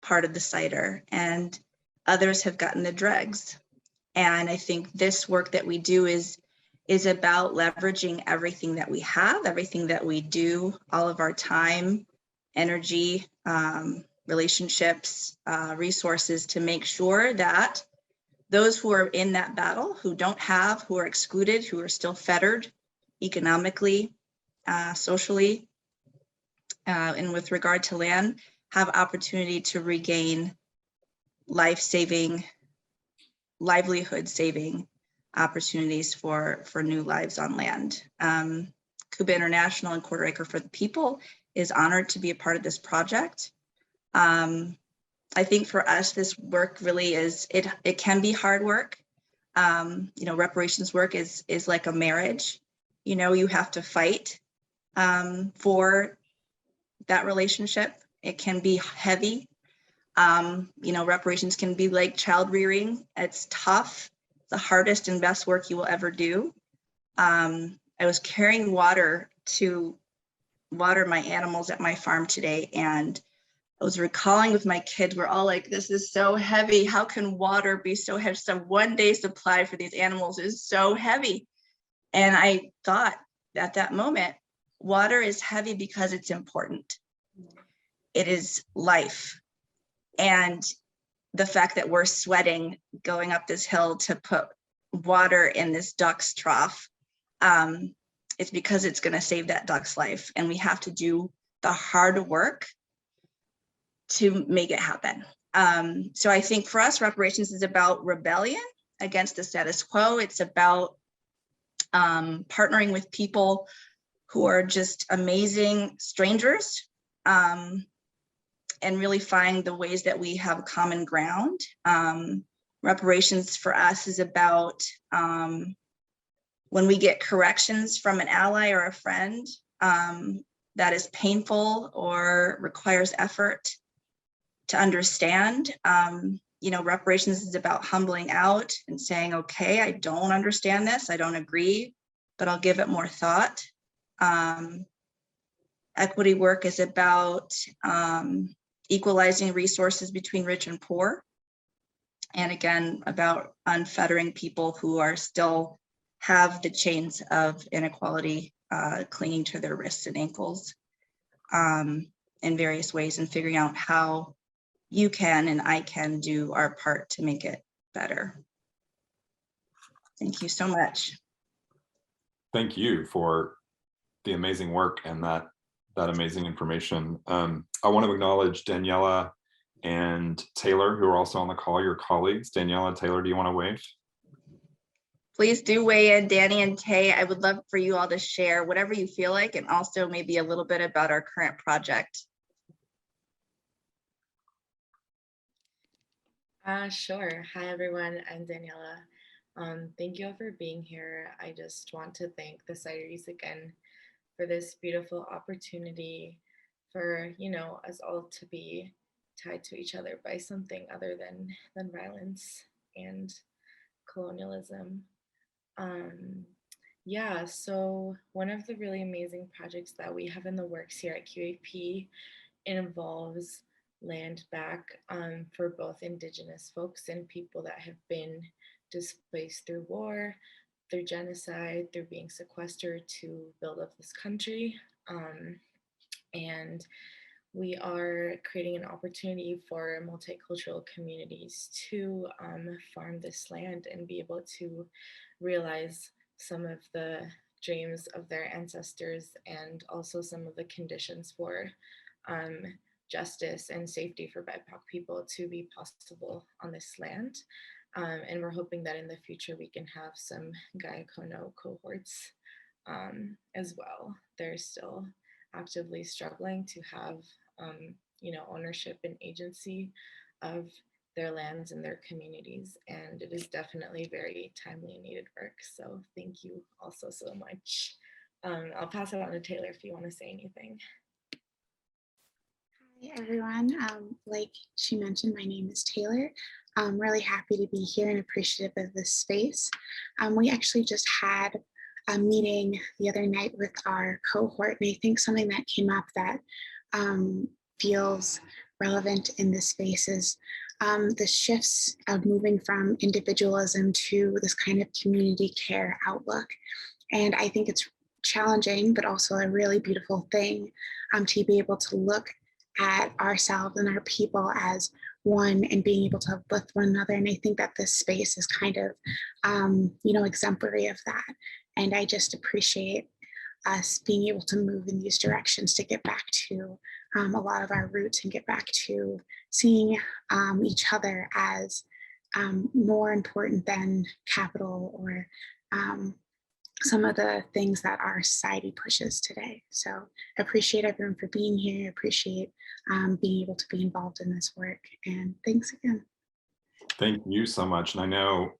part of the cider, and others have gotten the dregs. And I think this work that we do is about leveraging everything that we have, everything that we do, all of our time, energy, relationships, resources, to make sure that those who are in that battle, who don't have, who are excluded, who are still fettered economically, socially, and with regard to land, have opportunity to regain life-saving, livelihood-saving opportunities for new lives on land. Khuba International and Quarter Acre for the People is honored to be a part of this project. I think for us, this work really is, it can be hard work. Reparations work is like a marriage. You have to fight for that relationship. It can be heavy. Reparations can be like child rearing. It's tough, the hardest and best work you will ever do. I was carrying water to water my animals at my farm today, and I was recalling with my kids, we're all like, this is so heavy. How can water be so heavy? So one day supply for these animals is so heavy. And I thought at that moment, water is heavy because it's important. It is life. And the fact that we're sweating going up this hill to put water in this duck's trough, it's because it's going to save that duck's life. And we have to do the hard work to make it happen. So I think for us, reparations is about rebellion against the status quo. It's about partnering with people who are just amazing strangers, and really find the ways that we have common ground. Reparations for us is about when we get corrections from an ally or a friend that is painful or requires effort to understand. Reparations is about humbling out and saying, okay, I don't understand this, I don't agree, but I'll give it more thought. Equity work is about equalizing resources between rich and poor. And again, about unfettering people who are still have the chains of inequality clinging to their wrists and ankles in various ways, and figuring out how you can and I can do our part to make it better. Thank you so much. Thank you for the amazing work and that amazing information. I want to acknowledge Daniela and Taylor, who are also on the call, your colleagues. Daniela and Taylor, do you want to wave? Please do weigh in, Danny and Tay. I would love for you all to share whatever you feel like, and also maybe a little bit about our current project. Sure. Hi, everyone. I'm Daniela. Thank you all for being here. I just want to thank the Cideries again for this beautiful opportunity for, us all to be tied to each other by something other than violence and colonialism. Yeah, so one of the really amazing projects that we have in the works here at QAP involves land back for both Indigenous folks and people that have been displaced through war, through genocide, through being sequestered to build up this country. And we are creating an opportunity for multicultural communities to farm this land and be able to realize some of the dreams of their ancestors, and also some of the conditions for justice and safety for BIPOC people to be possible on this land. And we're hoping that in the future we can have some Gayakono cohorts as well. They're still actively struggling to have ownership and agency of their lands and their communities, and it is definitely very timely and needed work. So thank you also so much. I'll pass it on to Taylor if you want to say anything. Hi everyone. Like she mentioned, my name is Taylor. I'm really happy to be here and appreciative of this space. We actually just had a meeting the other night with our cohort, and I think something that came up that feels relevant in this space is the shifts of moving from individualism to this kind of community care outlook. And I think it's challenging, but also a really beautiful thing to be able to look at ourselves and our people as one and being able to uplift one another. And I think that this space is kind of, exemplary of that. And I just appreciate us being able to move in these directions to get back to a lot of our roots and get back to seeing each other as more important than capital or some of the things that our society pushes today. So I appreciate everyone for being here. I appreciate being able to be involved in this work. And thanks again. Thank you so much. And I know,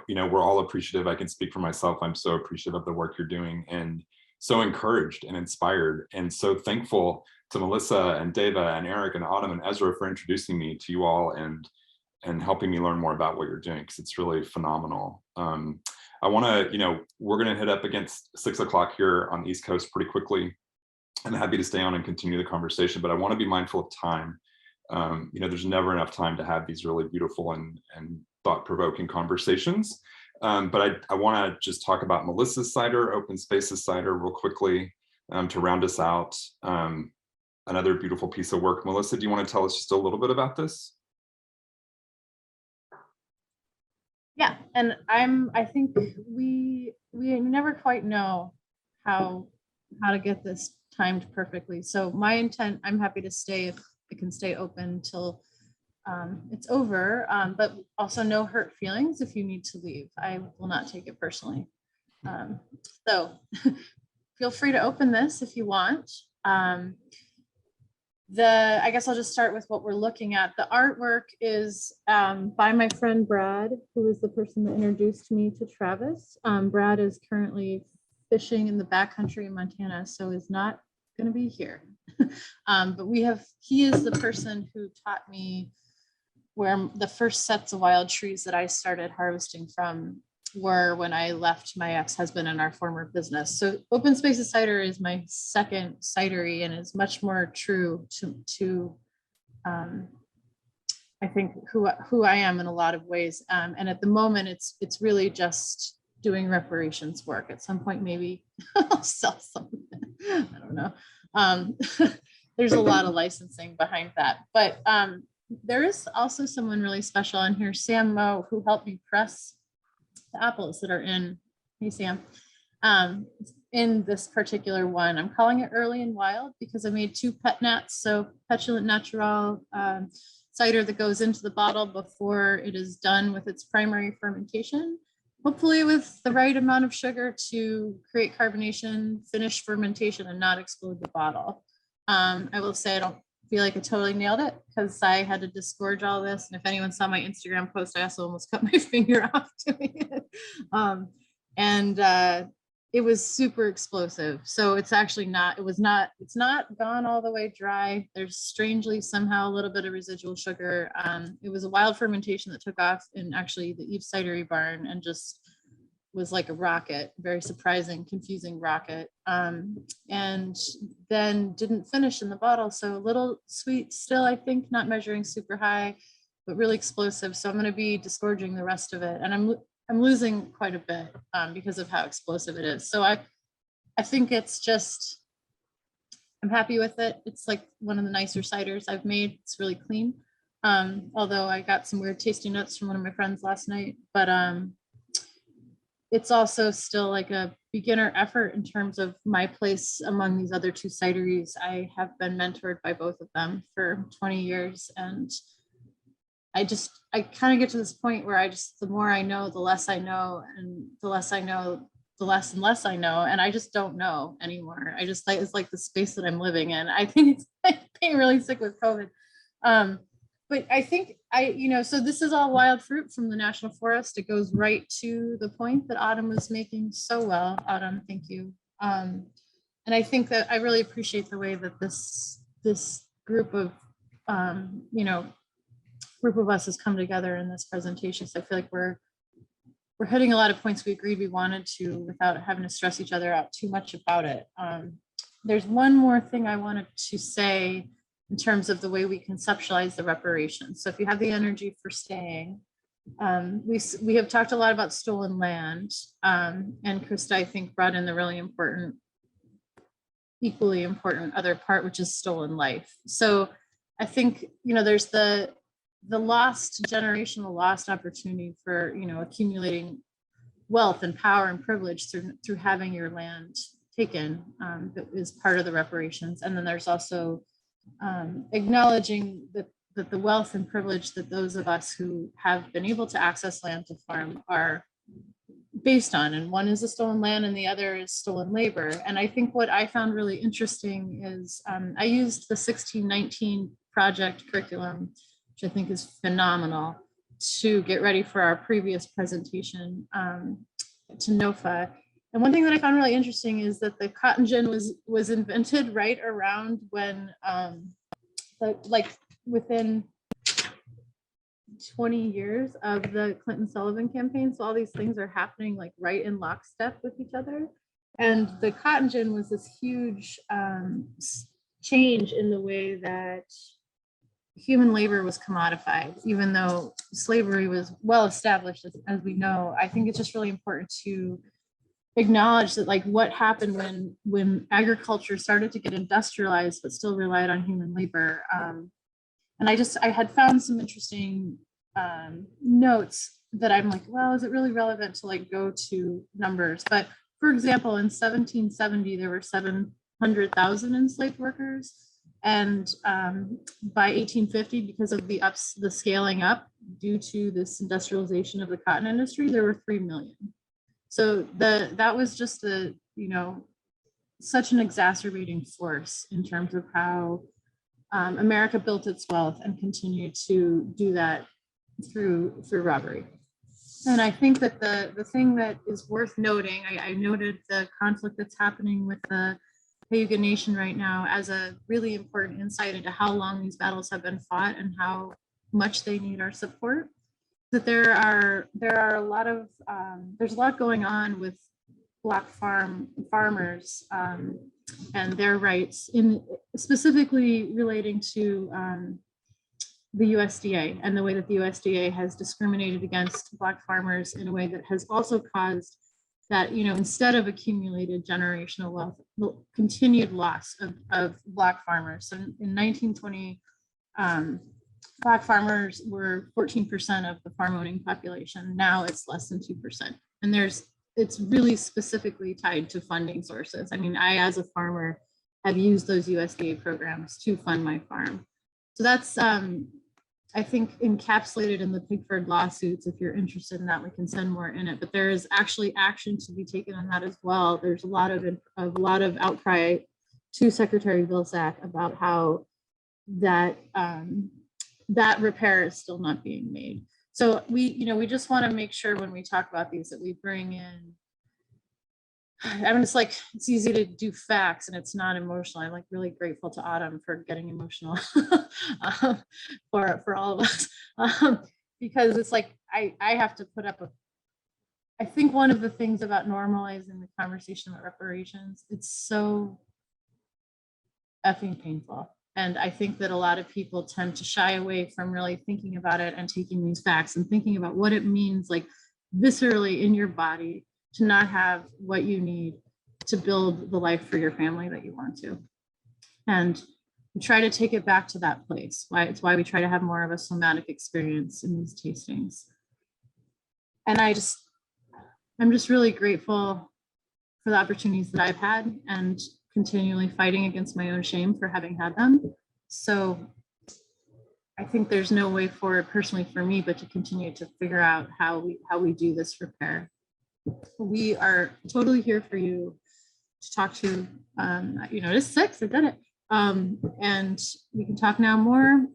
we're all appreciative. I can speak for myself. I'm so appreciative of the work you're doing and so encouraged and inspired and so thankful to Melissa and Deva and Eric and Autumn and Ezra for introducing me to you all and helping me learn more about what you're doing, because it's really phenomenal. I want to, we're going to hit up against 6 o'clock here on the East Coast pretty quickly. I'm happy to stay on and continue the conversation, but I want to be mindful of time. There's never enough time to have these really beautiful and thought-provoking conversations. But I want to just talk about Melissa's cider, Open Spaces Cider, real quickly to round us out. Another beautiful piece of work. Melissa, do you want to tell us just a little bit about this? Yeah, and I think we never quite know how to get this timed perfectly. So my intent, I'm happy to stay if it can stay open till it's over, but also no hurt feelings if you need to leave. I will not take it personally. So feel free to open this if you want. I guess I'll just start with what we're looking at. The artwork is by my friend Brad, who is the person that introduced me to Travis. Brad is currently fishing in the backcountry in Montana, so is not going to be here. But he is the person who taught me where the first sets of wild trees that I started harvesting from were when I left my ex-husband and our former business. So Open Spaces Cider is my second cidery and is much more true to I think who I am in a lot of ways. And at the moment, it's really just doing reparations work. At some point, maybe I'll sell something. I don't know. There's a lot of licensing behind that, but there is also someone really special in here, Sam Moe, who helped me press the apples that are in, hey Sam, in this particular one. I'm calling it Early and Wild because I made 2 pet nats, so petulant natural cider that goes into the bottle before it is done with its primary fermentation, hopefully with the right amount of sugar to create carbonation, finish fermentation, and not explode the bottle. I will say I don't feel like I totally nailed it because I had to disgorge all this. And if anyone saw my Instagram post, I also almost cut my finger off doing it. It was super explosive. So it's actually it's not gone all the way dry. There's strangely somehow a little bit of residual sugar. It was a wild fermentation that took off in actually the Eve's Cidery barn and just was like a rocket, very surprising, confusing rocket. And then didn't finish in the bottle. So a little sweet still, I think, not measuring super high, but really explosive. So I'm going to be disgorging the rest of it. And I'm losing quite a bit because of how explosive it is. So I think it's just, I'm happy with it. It's like one of the nicer ciders I've made. It's really clean. Although I got some weird tasty notes from one of my friends last night, but it's also still like a beginner effort in terms of my place among these other two cideries. I have been mentored by both of them for 20 years. And I kind of get to this point where the more I know, the less I know, and the less I know, the less and less I know. And I just don't know anymore. It's like the space that I'm living in. I think it's being really sick with COVID. But I think so this is all wild fruit from the National Forest. It goes right to the point that Autumn was making so well. Autumn, thank you. And I think that I really appreciate the way that this group of, group of us has come together in this presentation. So I feel like we're hitting a lot of points we agreed we wanted to without having to stress each other out too much about it. There's one more thing I wanted to say in terms of the way we conceptualize the reparations. So if you have the energy for staying, we have talked a lot about stolen land, and Krista, I think, brought in the really important, equally important other part, which is stolen life. So I think, there's the generational lost opportunity for, accumulating wealth and power and privilege through having your land taken, that is part of the reparations. And then there's also acknowledging that the wealth and privilege that those of us who have been able to access land to farm are based on, and one is the stolen land and the other is stolen labor. And I think what I found really interesting is I used the 1619 project curriculum, which I think is phenomenal, to get ready for our previous presentation to NOFA. And one thing that I found really interesting is that the cotton gin was invented right around when, within 20 years of the Clinton-Sullivan campaign. So all these things are happening like right in lockstep with each other. And the cotton gin was this huge change in the way that human labor was commodified, even though slavery was well established, as we know. I think it's just really important to acknowledge that, like, what happened when agriculture started to get industrialized but still relied on human labor. And I had found some interesting notes that I'm like, well, is it really relevant to like go to numbers? But for example, in 1770 there were 700,000 enslaved workers, and by 1850, because of the scaling up due to this industrialization of the cotton industry, there were 3 million. So that was just such an exacerbating force in terms of how America built its wealth and continued to do that through robbery. And I think that the thing that is worth noting, I noted the conflict that's happening with the Cayuga Nation right now as a really important insight into how long these battles have been fought and how much they need our support. That there are a lot of there's a lot going on with Black farmers and their rights, in specifically relating to the USDA and the way that the USDA has discriminated against Black farmers in a way that has also caused that, instead of accumulated generational wealth, continued loss of Black farmers. So in 1920, Black farmers were 14% of the farm owning population. Now it's less than 2%. And it's really specifically tied to funding sources. I mean, I, as a farmer, have used those USDA programs to fund my farm. So that's, I think, encapsulated in the Pigford lawsuits. If you're interested in that, we can send more in it. But there is actually action to be taken on that as well. There's a lot of outcry to Secretary Vilsack about how that that repair is still not being made. So we just want to make sure when we talk about these that we bring in, I mean, it's easy to do facts and it's not emotional. I'm like really grateful to Autumn for getting emotional for all of us, because it's like I have to put up I think one of the things about normalizing the conversation about reparations, it's so effing painful. And I think that a lot of people tend to shy away from really thinking about it and taking these facts and thinking about what it means, like viscerally in your body, to not have what you need to build the life for your family that you want to. And we try to take it back to that place. It's why we try to have more of a somatic experience in these tastings. And I'm just really grateful for the opportunities that I've had and continually fighting against my own shame for having had them. So I think there's no way forward personally for me, but to continue to figure out how we do this repair. We are totally here for you to talk to. It's 6, I did it. And we can talk now more.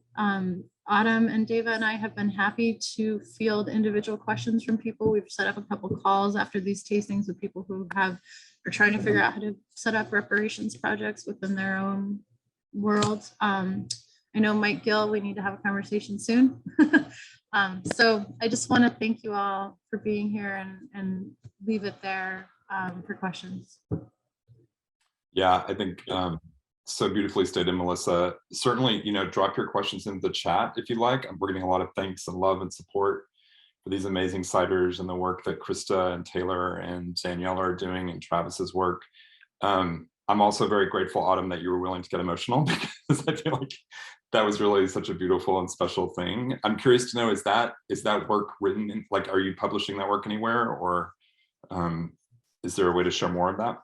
Autumn and Deva and I have been happy to field individual questions from people. We've set up a couple calls after these tastings with people who are trying to figure out how to set up reparations projects within their own world. I know Mike Gill, we need to have a conversation soon. So I just want to thank you all for being here and leave it there for questions. Yeah, I think so beautifully stated, Melissa. Certainly, drop your questions into the chat if you like. We're getting a lot of thanks and love and support for these amazing ciders and the work that Krista and Taylor and Danielle are doing and Travis's work. I'm also very grateful, Autumn, that you were willing to get emotional because I feel like that was really such a beautiful and special thing. I'm curious to know, is that work written in, like, are you publishing that work anywhere, or is there a way to share more of that?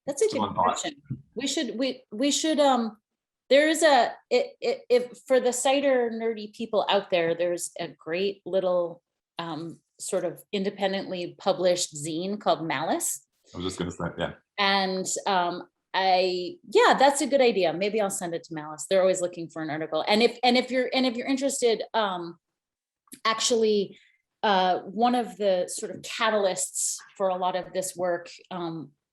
That's a good question. We should there is if for the cider nerdy people out there, there's a great little sort of independently published zine called Malice. I was just gonna say, yeah. And that's a good idea. Maybe I'll send it to Malice. They're always looking for an article. And if you're interested, actually one of the sort of catalysts for a lot of this work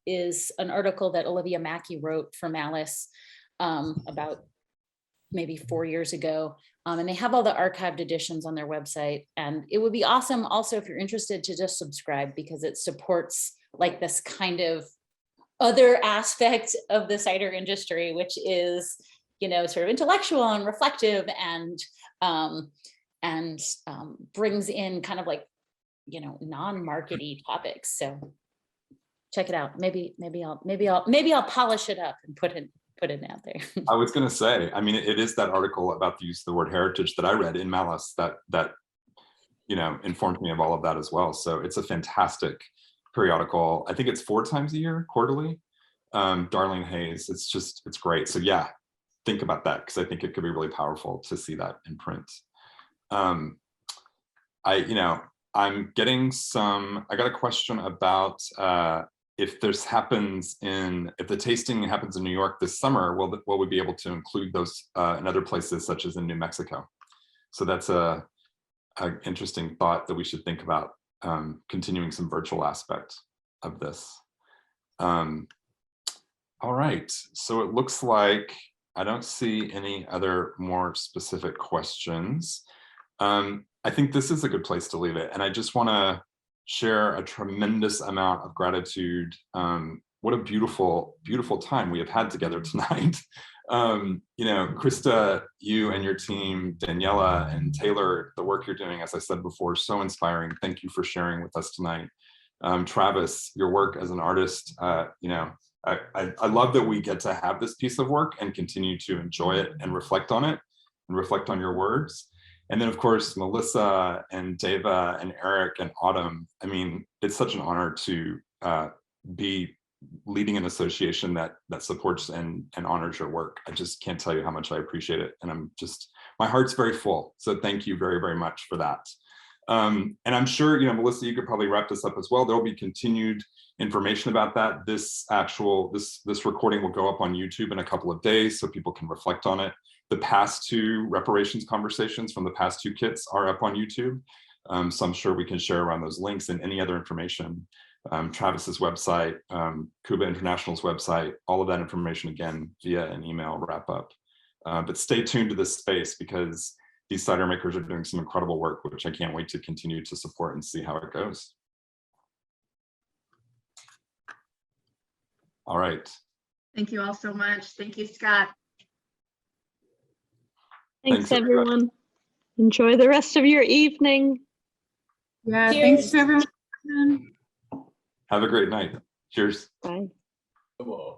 is an article that Olivia Mackey wrote for Malice about maybe 4 years ago. And they have all the archived editions on their website. And it would be awesome also if you're interested to just subscribe, because it supports like this kind of other aspect of the cider industry, which is, sort of intellectual and reflective and brings in kind of like, non-markety topics. So check it out. Maybe I'll polish it up and put it out there. I was going to say, I mean, it is that article about the use of the word heritage that I read in Malice that informed me of all of that as well. So it's a fantastic periodical. I think it's 4 times a year, quarterly. Darlene Hayes, it's great. So yeah, think about that, because I think it could be really powerful to see that in print. I'm getting I got a question about if the tasting happens in New York this summer, will we be able to include those in other places such as in New Mexico? So that's an interesting thought that we should think about, continuing some virtual aspect of this. All right, so it looks like I don't see any other more specific questions. I think this is a good place to leave it. And I just want to share a tremendous amount of gratitude. What a beautiful, beautiful time we have had together tonight. Krista, you and your team, Daniela and Taylor, the work you're doing, as I said before, so inspiring. Thank you for sharing with us tonight. Travis, your work as an artist, I love that we get to have this piece of work and continue to enjoy it and reflect on it and reflect on your words. And then, of course, Melissa and Deva and Eric and Autumn. I mean, it's such an honor to be leading an association that supports and honors your work. I just can't tell you how much I appreciate it. And my heart's very full. So thank you very, very much for that. And I'm sure, Melissa, you could probably wrap this up as well. There'll be continued information about that. This recording will go up on YouTube in a couple of days so people can reflect on it. The past 2 reparations conversations from the past 2 kits are up on YouTube. So I'm sure we can share around those links and any other information. Travis's website, Khuba International's website, all of that information again via an email wrap up. But stay tuned to this space, because these cider makers are doing some incredible work, which I can't wait to continue to support and see how it goes. All right. Thank you all so much. Thank you, Scott. Thanks everyone. Enjoy the rest of your evening. Yeah, Cheers. thanks to everyone. Have a great night. Cheers. Bye. Come on.